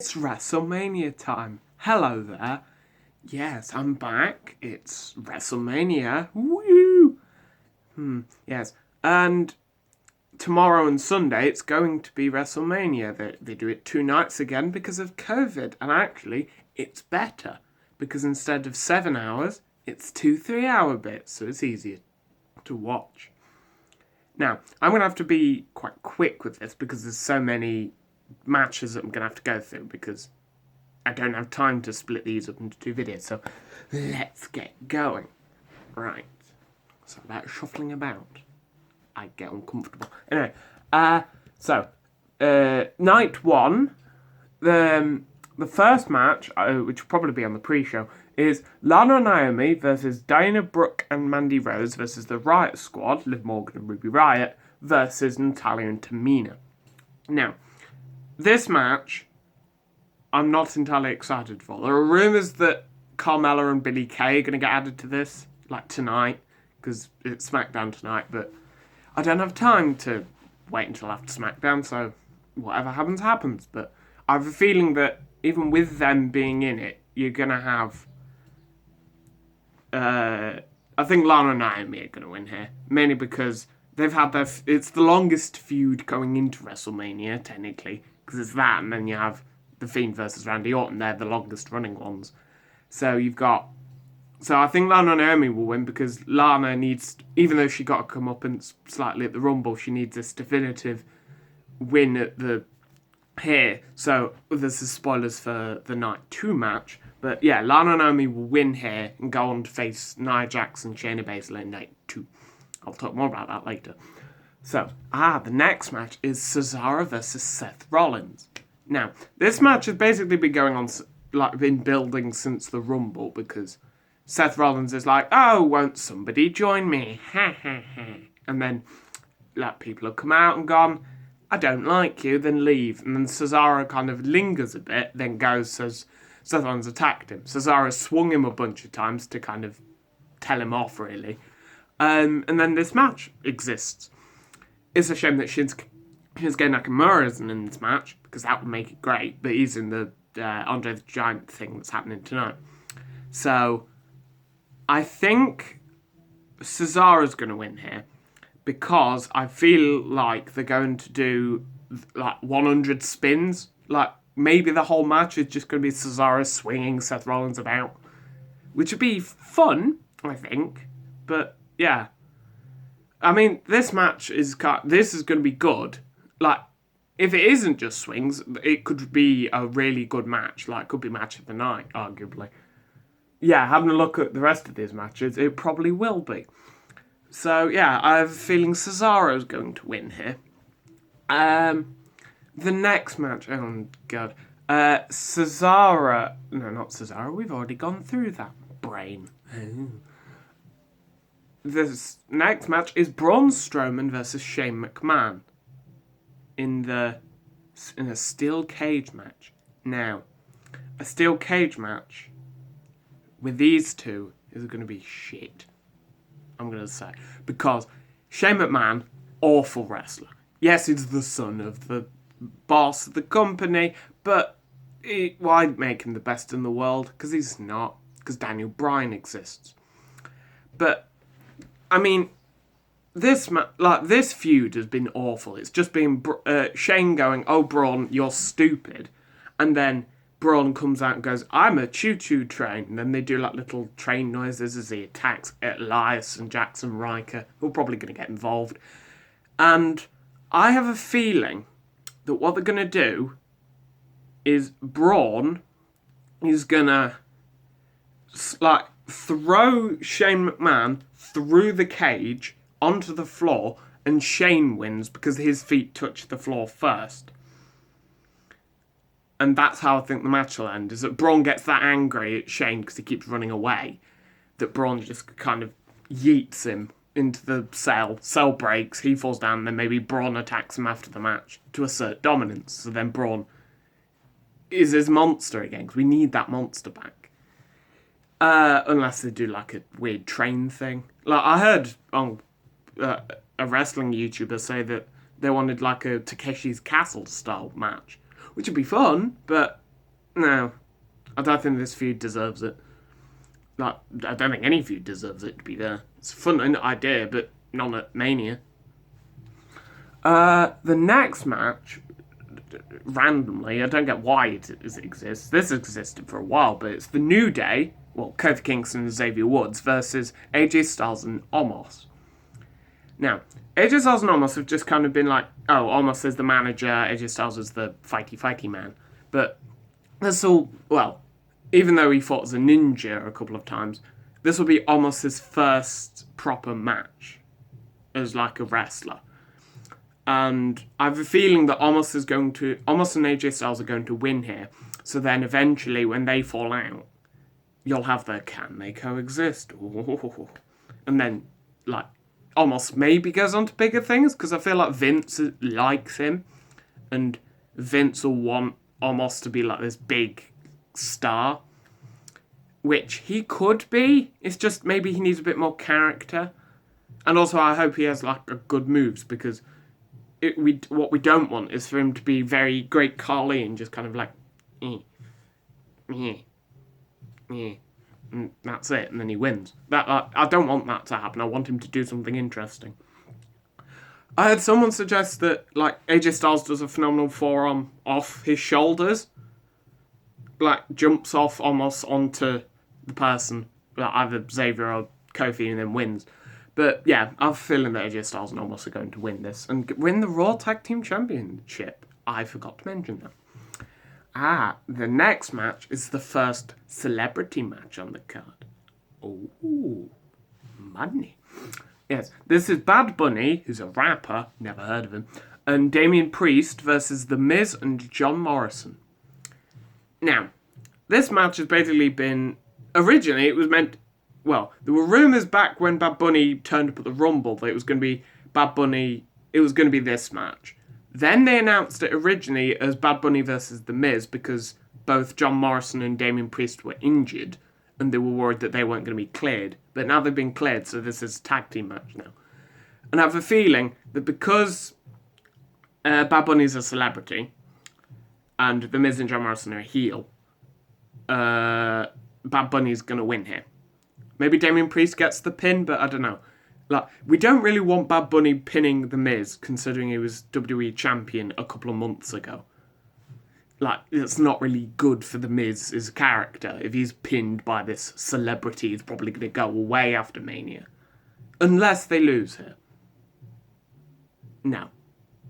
It's Wrestlemania time. Hello there. Yes, I'm back. It's Wrestlemania. Woo! Yes. And tomorrow and Sunday, it's going to be Wrestlemania. They do it 2 nights again because of COVID. And actually, it's better because instead of 7 hours, it's 2 3 hour bits. So it's easier to watch. Now, I'm going to have to be quite quick with this because there's so many matches that I'm going to have to go through because I don't have time to split these up into 2 videos. So let's get going. Right. So about shuffling about. I get uncomfortable. Anyway, night one, the first match, which will probably be on the pre-show, is Lana and Naomi versus Dana Brooke and Mandy Rose versus the Riot Squad, Liv Morgan and Ruby Riot, versus Natalya and Tamina. Now, this match, I'm not entirely excited for. There are rumours that Carmella and Billie Kay are going to get added to this, like tonight, because it's SmackDown tonight, but I don't have time to wait until after SmackDown, so whatever happens, happens. But I have a feeling that even with them being in it, you're going to have... I think Lana and Naomi are going to win here, mainly because they've had it's the longest feud going into WrestleMania, technically, because it's that, and then you have The Fiend versus Randy Orton. They're the longest running ones. So you've got... So I think Lana and Naomi will win because Lana needs... Even though she got to come up and slightly at the Rumble, she needs this definitive win at the... Here. So there's the spoilers for the Night 2 match. But yeah, Lana and Naomi will win here and go on to face Nia Jax and Shayna Baszler in Night 2. I'll talk more about that later. So, the next match is Cesaro versus Seth Rollins. Now, this match has basically been going on, been building since the Rumble, because Seth Rollins is like, oh, won't somebody join me? Ha ha ha. And then, people have come out and gone, I don't like you, then leave. And then Cesaro kind of lingers a bit, then goes, says Seth Rollins attacked him. Cesaro swung him a bunch of times to kind of tell him off, really. And then this match exists. It's a shame that Shinsuke Nakamura isn't in this match, because that would make it great, but he's in the Andre the Giant thing that's happening tonight. So, I think Cesaro's going to win here, because I feel like they're going to do, 100 spins. Maybe the whole match is just going to be Cesaro swinging Seth Rollins about, which would be fun, I think, but... Yeah. I mean, this match is going to be good. If it isn't just swings, it could be a really good match. It could be match of the night, arguably. Yeah, having a look at the rest of these matches, it probably will be. So, yeah, I have a feeling Cesaro's going to win here. The next match, oh, God. Cesaro... No, not Cesaro. We've already gone through that. Brain. Oh. This next match is Braun Strowman versus Shane McMahon in a steel cage match. Now, a steel cage match with these two is going to be shit, I'm going to say. Because Shane McMahon, awful wrestler. Yes, he's the son of the boss of the company, but why make him the best in the world? Because he's not. Because Daniel Bryan exists. But I mean, this feud has been awful. It's just been Shane going, oh, Braun, you're stupid. And then Braun comes out and goes, I'm a choo-choo train. And then they do little train noises as he attacks Elias and Jackson Riker, who are probably going to get involved. And I have a feeling that what they're going to do is Braun is going to, throw Shane McMahon through the cage onto the floor, and Shane wins because his feet touch the floor first. And that's how I think the match will end, is that Braun gets that angry at Shane because he keeps running away, that Braun just kind of yeets him into the cell. Cell breaks, he falls down, and then maybe Braun attacks him after the match to assert dominance. So then Braun is his monster again, because we need that monster back. Unless they do a weird train thing. I heard on a wrestling YouTuber say that they wanted a Takeshi's Castle style match, which would be fun, but No, I don't think this feud deserves it. Like, I don't think any feud deserves it, to be there. It's a fun idea, but not at Mania. The next match, randomly, I don't get why it exists. This existed for a while, but it's the New Day, well, Kofi Kingston and Xavier Woods versus AJ Styles and Omos. Now, AJ Styles and Omos have just kind of been like, oh, Omos is the manager, AJ Styles is the fighty man. But this all, well, even though he fought as a ninja a couple of times, this will be Omos' first proper match as like a wrestler. And I have a feeling that Omos and AJ Styles are going to win here. So then eventually, when they fall out, you'll have the can they coexist? Ooh. And then, like, Omos maybe goes on to bigger things, because I feel like Vince likes him. And Vince will want Omos to be like this big star, which he could be. It's just maybe he needs a bit more character. And also I hope he has like a good moves, because what we don't want is for him to be very Great Khali and just kind of like and that's it, and then he wins. I don't want that to happen. I want him to do something interesting. I had someone suggest that like AJ Styles does a phenomenal forearm off his shoulders, like jumps off almost onto the person, like either Xavier or Kofi, and then wins. But yeah, I have a feeling that AJ Styles and Omos are going to win this and win the Raw Tag Team Championship. I forgot to mention that. The next match is the first celebrity match on the card. Ooh, money. Yes, this is Bad Bunny, who's a rapper, never heard of him, and Damian Priest versus The Miz and John Morrison. Now, this match has basically been... Originally, it was meant... Well, there were rumours back when Bad Bunny turned up at the Rumble that it was going to be Bad Bunny... It was going to be this match. Then they announced it originally as Bad Bunny versus The Miz because both John Morrison and Damian Priest were injured and they were worried that they weren't going to be cleared. But now they've been cleared, so this is a tag team match now. And I have a feeling that because Bad Bunny's a celebrity and The Miz and John Morrison are a heel, Bad Bunny's going to win here. Maybe Damian Priest gets the pin, but I don't know. Like, we don't really want Bad Bunny pinning The Miz, considering he was WWE champion a couple of months ago. Like, it's not really good for The Miz as a character. If he's pinned by this celebrity, he's probably going to go away after Mania. Unless they lose here. No.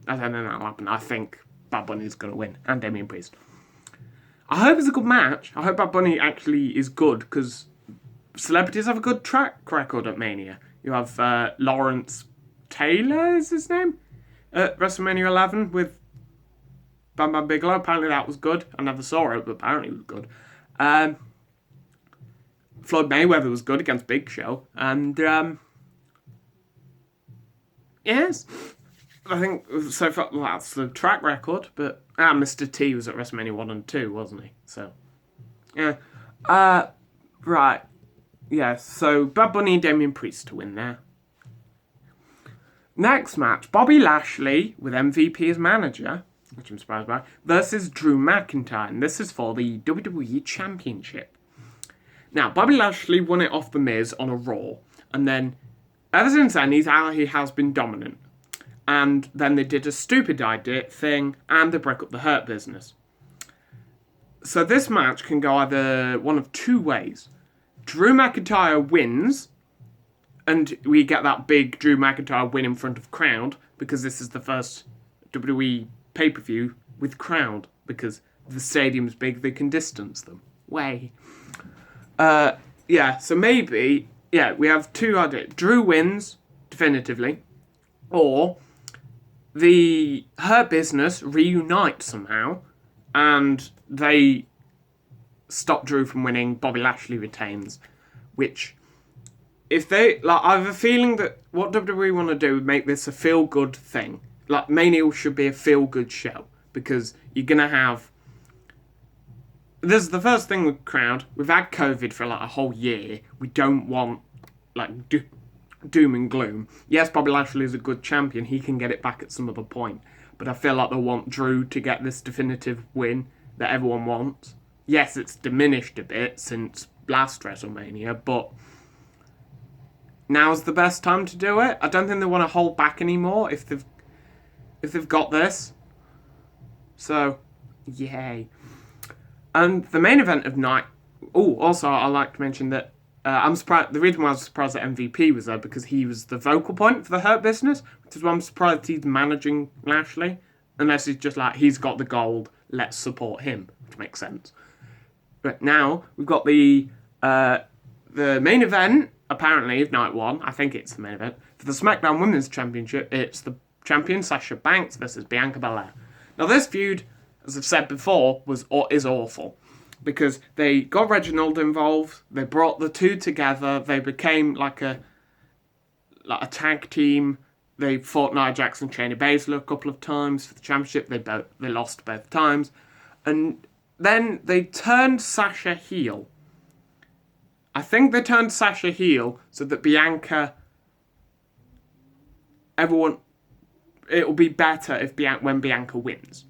I don't think that'll happen. I think Bad Bunny's going to win, and Damian Priest. I hope it's a good match. I hope Bad Bunny actually is good, because celebrities have a good track record at Mania. You have Lawrence Taylor, is his name? At WrestleMania 11 with Bam Bam Bigelow. Apparently that was good. I never saw it, but apparently it was good. Floyd Mayweather was good against Big Show. And, yes. I think so far, well, that's the track record. But, Mr. T was at WrestleMania 1 and 2, wasn't he? So, yeah. Right. Yes, so Bad Bunny and Damian Priest to win there. Next match, Bobby Lashley, with MVP as manager, which I'm surprised by, versus Drew McIntyre, and this is for the WWE Championship. Now, Bobby Lashley won it off The Miz on a Raw, and then, ever since then, he has been dominant. And then they did a stupid idea thing, and they broke up the Hurt Business. So this match can go either one of two ways. Drew McIntyre wins, and we get that big Drew McIntyre win in front of crowd, because this is the first WWE pay-per-view with crowd, because the stadium's big, they can distance them. Way. So maybe, we have two ideas. Drew wins, definitively, or the Hurt Business reunite somehow, and they stop Drew from winning, Bobby Lashley retains, which, if they, I have a feeling that what WWE want to do is make this a feel-good thing. Like, Mania should be a feel-good show, because you're going to have, this is the first thing with crowd, we've had COVID for a whole year, we don't want, doom and gloom. Yes, Bobby Lashley is a good champion, he can get it back at some other point, but I feel like they want Drew to get this definitive win that everyone wants. yes, it's diminished a bit since last WrestleMania, but now's the best time to do it. I don't think they want to hold back anymore if they've got this. So, yay. And the main event of night... Oh, also, I'd like to mention that I'm surprised. The reason why I was surprised that MVP was there because he was the vocal point for the Hurt Business, which is why I'm surprised he's managing Lashley. Unless he's just like, he's got the gold, let's support him, which makes sense. But now, we've got the main event, apparently, of night one. I think it's the main event. For the SmackDown Women's Championship, it's the champion Sasha Banks versus Bianca Belair. Now, this feud, as I've said before, is awful. Because they got Reginald involved, they brought the two together, they became like a tag team. They fought Nia Jax and Shayna Baszler a couple of times for the championship. They lost both times. And then they turned Sasha heel. I think they turned Sasha heel so that it'll be better when Bianca wins.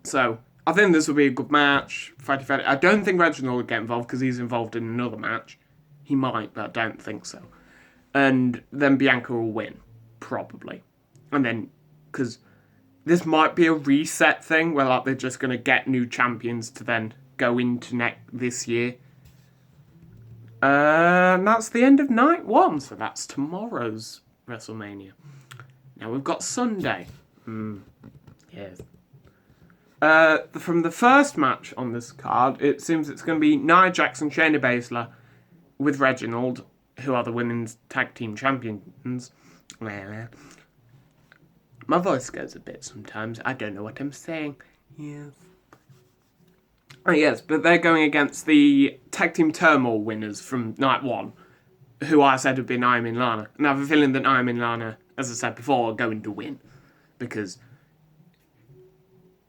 So, I think this will be a good match. I don't think Reginald will get involved because he's involved in another match. He might, but I don't think so. And then Bianca will win, probably. And then, because this might be a reset thing where like they're just going to get new champions to then go into this year. And that's the end of night one, so that's tomorrow's WrestleMania. Now we've got Sunday. Yes. From the first match on this card, it seems it's going to be Nia Jax and Shayna Baszler with Reginald, who are the women's tag team champions. My voice goes a bit sometimes. I don't know what I'm saying. Yes. Oh, yes, but they're going against the tag team turmoil winners from night one, who I said would be Naomi and Lana. And I have a feeling that Naomi and Lana, as I said before, are going to win. Because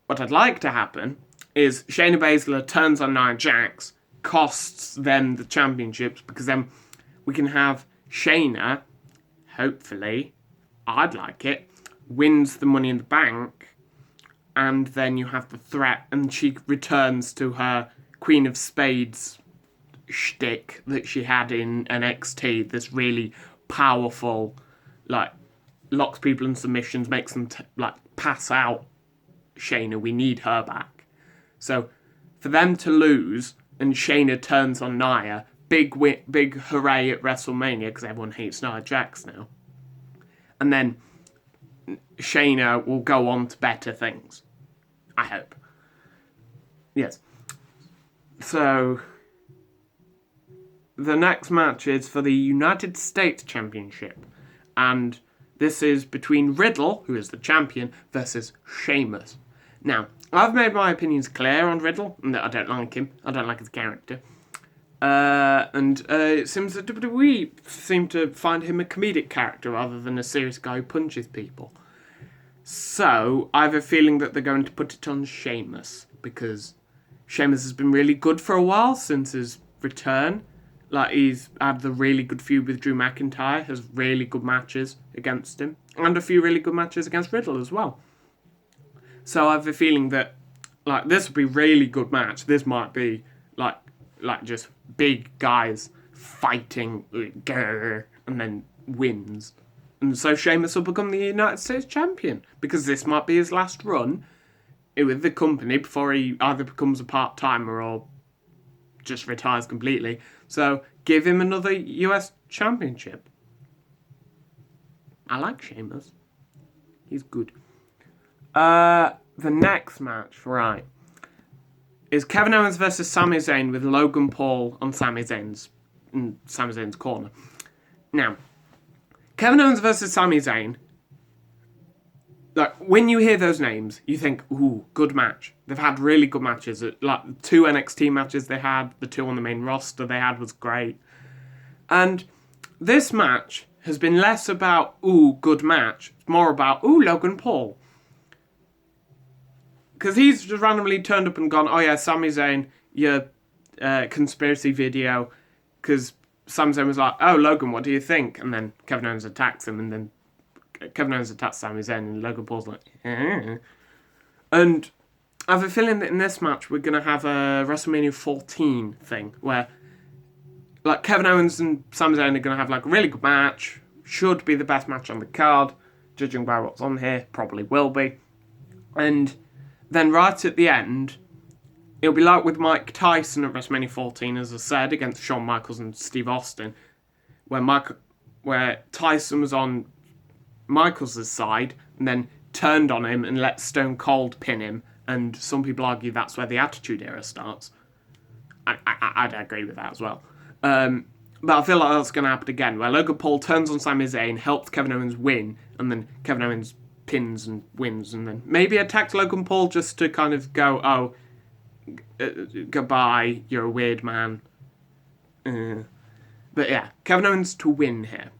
what I'd like to happen is Shayna Baszler turns on Nia Jax, costs them the championships, because then we can have Shayna, hopefully, I'd like it, wins the Money in the Bank, and then you have the threat, and she returns to her Queen of Spades shtick that she had in NXT, this really powerful, like, locks people in submissions, makes them, pass out Shayna. We need her back. So, for them to lose, and Shayna turns on Nia, big hooray at WrestleMania, because everyone hates Nia Jax now. And then Shayna will go on to better things. I hope. Yes. So, the next match is for the United States Championship. And this is between Riddle, who is the champion, versus Sheamus. Now, I've made my opinions clear on Riddle, and that I don't like him. I don't like his character. It seems that WWE seem to find him a comedic character rather than a serious guy who punches people. So, I have a feeling that they're going to put it on Sheamus, because Sheamus has been really good for a while since his return. Like, he's had the really good feud with Drew McIntyre, has really good matches against him, and a few really good matches against Riddle as well. So I have a feeling that, like, this will be a really good match. This might be, like just big guys fighting, and then wins. And so Sheamus will become the United States champion, because this might be his last run with the company before he either becomes a part-timer or just retires completely. So give him another US championship. I like Sheamus. He's good. The next match, right, is Kevin Owens versus Sami Zayn with Logan Paul on Sami Zayn's corner. Now, Kevin Owens versus Sami Zayn, like, when you hear those names, you think, ooh, good match. They've had really good matches. Like, 2 NXT matches they had, the 2 on the main roster they had was great. And this match has been less about, ooh, good match. It's more about, ooh, Logan Paul. Because he's just randomly turned up and gone, oh yeah, Sami Zayn, your conspiracy video. Because Sami Zayn was like, oh, Logan, what do you think? And then Kevin Owens attacks him, and then Kevin Owens attacks Sami Zayn, and Logan Paul's like, eh. And I have a feeling that in this match we're going to have a WrestleMania 14 thing where like Kevin Owens and Sami Zayn are going to have like a really good match. Should be the best match on the card, judging by what's on here. Probably will be. And then right at the end, it'll be like with Mike Tyson at WrestleMania 14, as I said, against Shawn Michaels and Steve Austin, where Tyson was on Michaels' side and then turned on him and let Stone Cold pin him. And some people argue that's where the Attitude Era starts. I'd agree with that as well. But I feel like that's going to happen again, where Logan Paul turns on Sami Zayn, helps Kevin Owens win, and then Kevin Owens pins and wins, and then maybe attacks Logan Paul just to kind of go, goodbye, you're a weird man. But yeah, Kevin Owens to win here.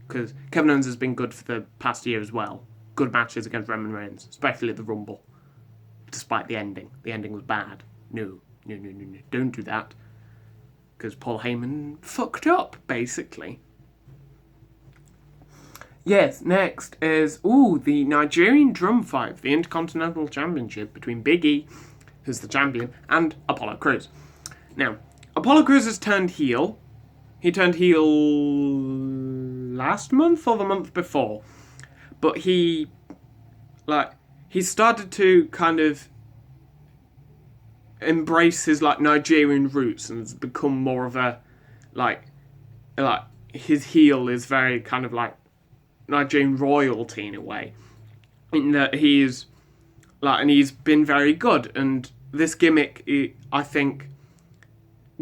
Because Kevin Owens has been good for the past year as well. Good matches against Roman Reigns, especially at the Rumble. Despite the ending. The ending was bad. No. Don't do that. Because Paul Heyman fucked up, basically. Yes, next is, the Nigerian drum fight for the Intercontinental Championship between Big E, who's the champion, and Apollo Crews. Now, Apollo Crews has turned heel. He turned heel last month or the month before. But he started to kind of embrace his Nigerian roots and has become more of a his heel is very kind of like Nigerian royalty in a way, in that he's and he's been very good. And this gimmick, I think,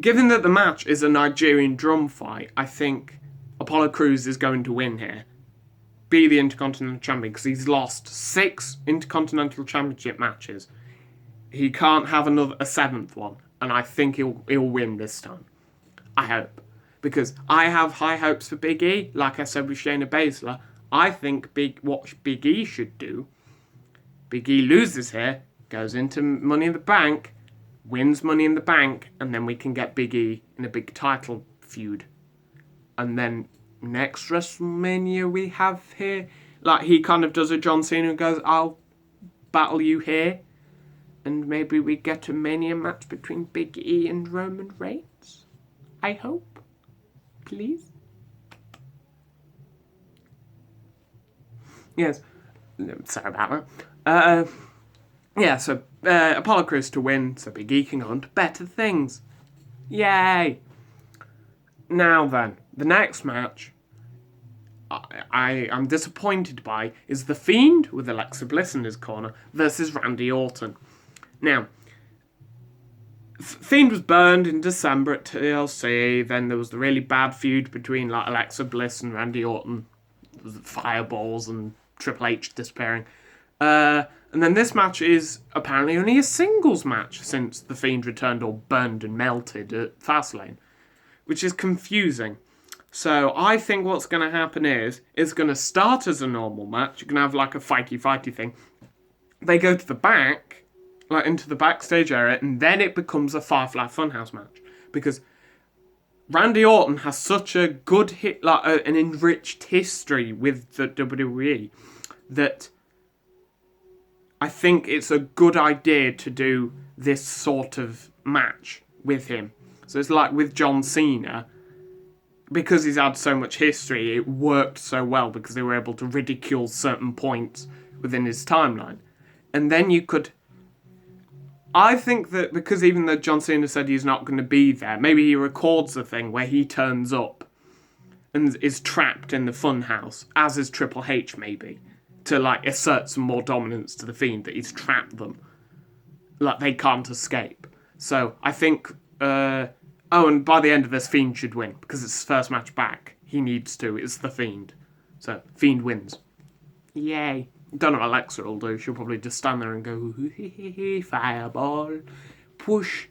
given that the match is a Nigerian drum fight, I think Apollo Crews is going to win here. Be the Intercontinental Champion, because he's lost 6 Intercontinental Championship matches. He can't have a 7th one, and I think he'll win this time. I hope. Because I have high hopes for Big E, like I said with Shayna Baszler. I think what Big E should do, Big E loses here, goes into Money in the Bank, wins Money in the Bank, and then we can get Big E in a big title feud. And then next WrestleMania we have here, he kind of does a John Cena and goes, I'll battle you here. And maybe we get a Mania match between Big E and Roman Reigns. I hope. Please. Yes. Sorry about that. So Apollo Crews to win, so Big E can go on to better things. Yay! Now then, the next match I am disappointed by is The Fiend, with Alexa Bliss in his corner, versus Randy Orton. Now, Fiend was burned in December at TLC, then there was the really bad feud between Alexa Bliss and Randy Orton, with fireballs and Triple H disappearing. And then this match is apparently only a singles match since The Fiend returned all burned and melted at Fastlane, which is confusing. So I think what's going to happen is, it's going to start as a normal match. You're going to have a fighty thing. They go to the back, into the backstage area, and then it becomes a Firefly Funhouse match. Because Randy Orton has such a good an enriched history with the WWE that I think it's a good idea to do this sort of match with him. So it's like with John Cena, because he's had so much history, it worked so well because they were able to ridicule certain points within his timeline. And then you could... I think that because even though John Cena said he's not going to be there, maybe he records a thing where he turns up and is trapped in the funhouse, as is Triple H maybe, to assert some more dominance to the Fiend, that he's trapped them. They can't escape. So I think... and by the end of this, Fiend should win, because it's his first match back. He needs to. It's the Fiend. So, Fiend wins. Yay. Don't know what Alexa will do. She'll probably just stand there and go, fireball, push.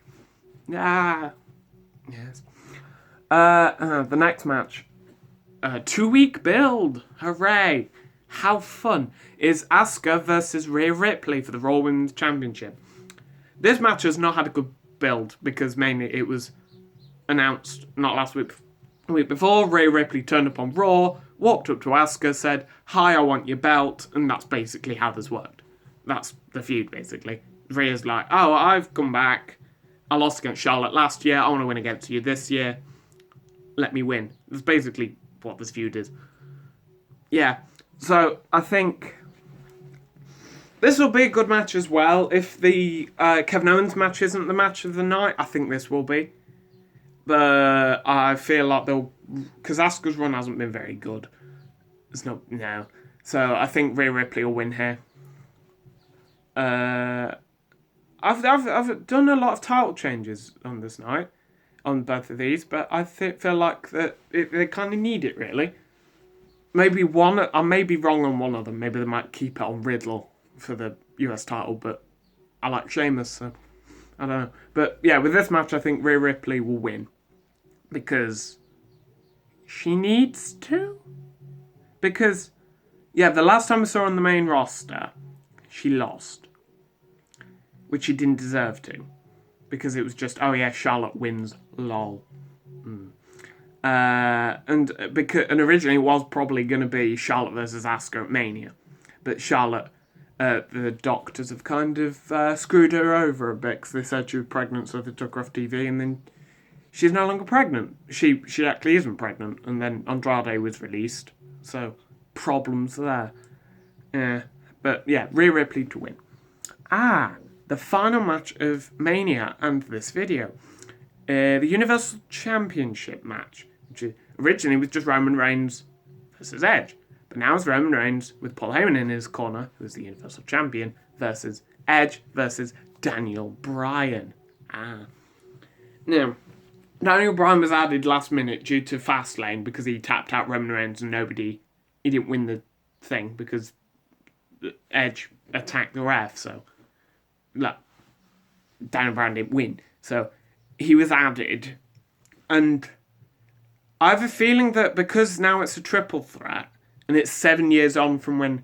Ah. Yes. The next match. 2-week build. Hooray. How fun. Is Asuka versus Rhea Ripley for the Raw Women's Championship. This match has not had a good build, because mainly it was announced not last week, the week before. Rhea Ripley turned up on Raw, walked up to Asuka, said, "Hi, I want your belt," and that's basically how this worked. That's the feud, basically. Rhea's like, oh, I've come back. I lost against Charlotte last year. I want to win against you this year. Let me win. That's basically what this feud is. Yeah. So I think this will be a good match as well. If the Kevin Owens match isn't the match of the night, I think this will be. But I feel like because Asuka's run hasn't been very good. It's not, no. So I think Rhea Ripley will win here. I've done a lot of title changes on this night, on both of these, but I feel like that they kind of need it, really. Maybe I may be wrong on one of them. Maybe they might keep it on Riddle for the US title, but I like Sheamus, so I don't know. But yeah, with this match, I think Rhea Ripley will win because she needs to. Because, yeah, the last time I saw her on the main roster, she lost, which she didn't deserve to, because it was just, oh yeah, Charlotte wins, lol. And originally it was probably going to be Charlotte versus Asuka at Mania, but Charlotte, the doctors have kind of screwed her over a bit because they said she was pregnant, so they took her off TV, and then she's no longer pregnant. She actually isn't pregnant, and then Andrade was released, so problems there. Yeah, but yeah, Rhea Ripley to win. The final match of Mania and this video. The Universal Championship match, which originally was just Roman Reigns versus Edge. But now it's Roman Reigns with Paul Heyman in his corner, who's the Universal Champion, versus Edge versus Daniel Bryan. Now, Daniel Bryan was added last minute due to Fastlane because he tapped out Roman Reigns and he didn't win the thing because Edge attacked the ref, so look, Daniel Bryan didn't win. So he was added, and I have a feeling that because now it's a triple threat, and it's 7 years on from when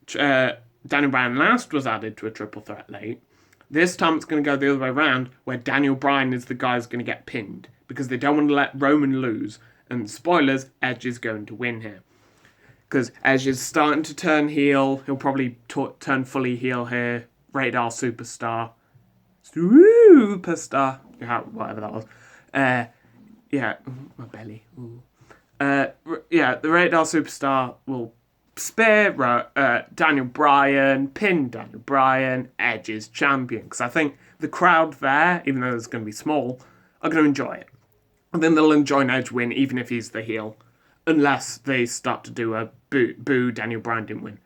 Daniel Bryan last was added to a triple threat late, this time it's going to go the other way around, where Daniel Bryan is the guy who's going to get pinned, because they don't want to let Roman lose, and spoilers, Edge is going to win here. Because Edge is starting to turn heel, he'll probably turn fully heel here, Radar Superstar, whatever that was. Yeah, my belly. Yeah, the Radar Superstar will spear Daniel Bryan, pin Daniel Bryan, Edge is champion. Because I think the crowd there, even though it's going to be small, are going to enjoy it. And then they'll enjoy an Edge win, even if he's the heel. Unless they start to do a boo, Daniel Bryan didn't win.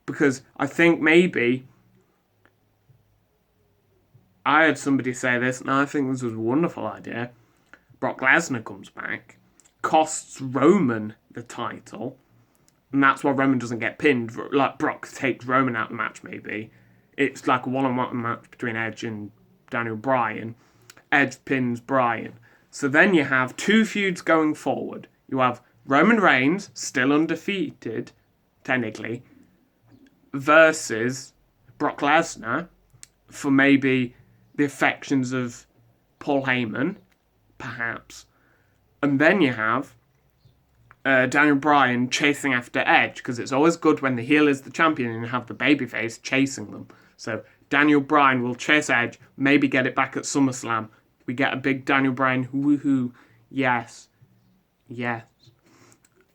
Because I think maybe I heard somebody say this, and I think this was a wonderful idea. Brock Lesnar comes back, costs Roman the title, and that's why Roman doesn't get pinned. Like, Brock takes Roman out of the match, maybe. It's like a one-on-one match between Edge and Daniel Bryan. Edge pins Bryan. So then you have two feuds going forward. You have Roman Reigns, still undefeated, technically, versus Brock Lesnar for maybe the affections of Paul Heyman, perhaps. And then you have Daniel Bryan chasing after Edge, because it's always good when the heel is the champion and you have the babyface chasing them. So Daniel Bryan will chase Edge, maybe get it back at SummerSlam. We get a big Daniel Bryan woohoo, yes.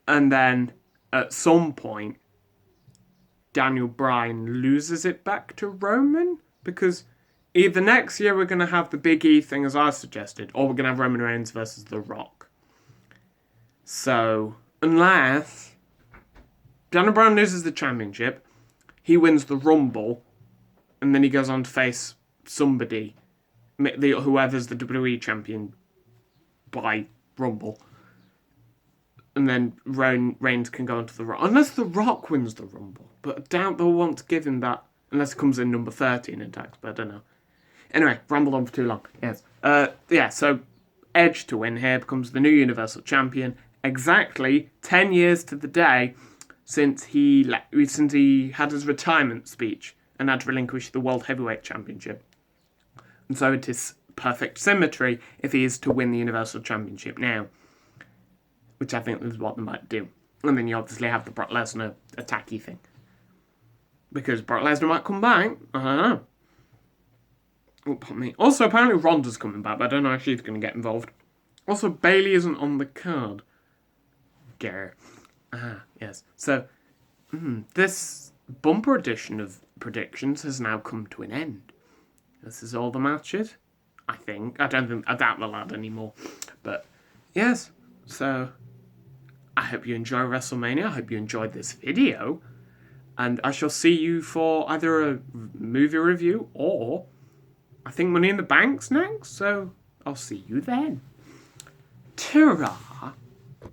And then at some point, Daniel Bryan loses it back to Roman, because either next year we're going to have the Big E thing as I suggested, or we're going to have Roman Reigns versus The Rock. So, unless Daniel Bryan loses the championship, he wins the Rumble, and then he goes on to face somebody, whoever's the WWE champion by Rumble. And then Reigns can go into The Rock. Unless The Rock wins the Rumble. But I doubt they'll want to give him that, unless it comes in number 30 in attacks, but I don't know. Anyway, rambled on for too long. Yes. So Edge to win here becomes the new Universal Champion. Exactly 10 years to the day since he had his retirement speech and had to relinquish the World Heavyweight Championship. And so it is perfect symmetry if he is to win the Universal Championship now, which I think is what they might do. And then you obviously have the Brock Lesnar attacky thing, because Brock Lesnar might come back. I don't know. Oh, pardon me. Also, apparently Ronda's coming back, but I don't know if she's going to get involved. Also, Bailey isn't on the card. Grr. Yes. So, this bumper edition of predictions has now come to an end. This is all the matches, I think. I doubt they'll add any more. But, yes. So, I hope you enjoy WrestleMania. I hope you enjoyed this video. And I shall see you for either a movie review or I think Money in the Bank's next. So, I'll see you then. Ta-ra!